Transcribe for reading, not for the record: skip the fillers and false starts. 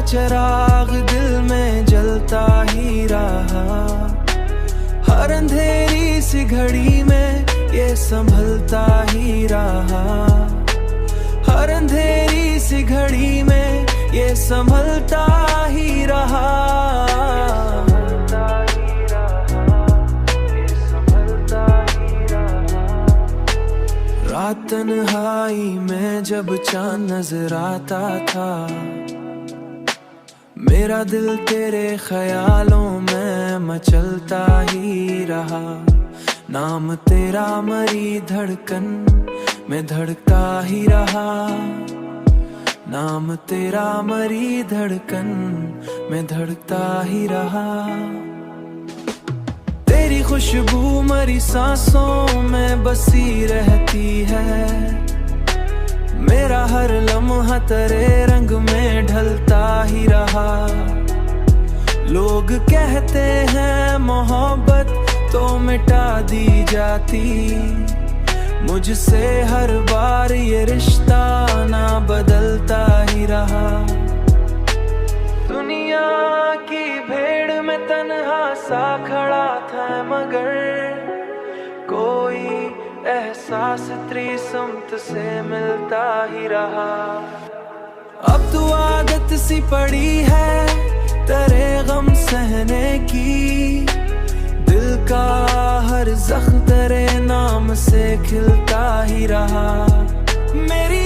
चिराग दिल में जलता ही रहा। हर अंधेरी सी घड़ी में ये संभलता ही रहा। हर अंधेरी सी घड़ी में ये संभलता ही रहा। रात तन्हाई में जब चांद नजर आता था, मेरा दिल तेरे ख्यालों में मचलता ही रहा। नाम तेरा मरी धड़कन में धड़कता ही रहा। नाम तेरा मरी धड़कन में धड़कता ही रहा। तेरी खुशबू मरी सांसों में बसी रहती है। मेरा हर लम्हा तेरे रंग में ढलता ही रहा। लोग कहते हैं मोहब्बत तो मिटा दी जाती, मुझसे हर बार ये रिश्ता ना बदलता ही रहा। दुनिया की भीड़ में तन्हा सा खड़ा था, मगर कोई एहसास त्रिसमत से मिलता ही रहा। अब तो आदत सी पड़ी है तेरे गम सहने की। दिल का हर जख्म तेरे नाम से खिलता ही रहा। मेरी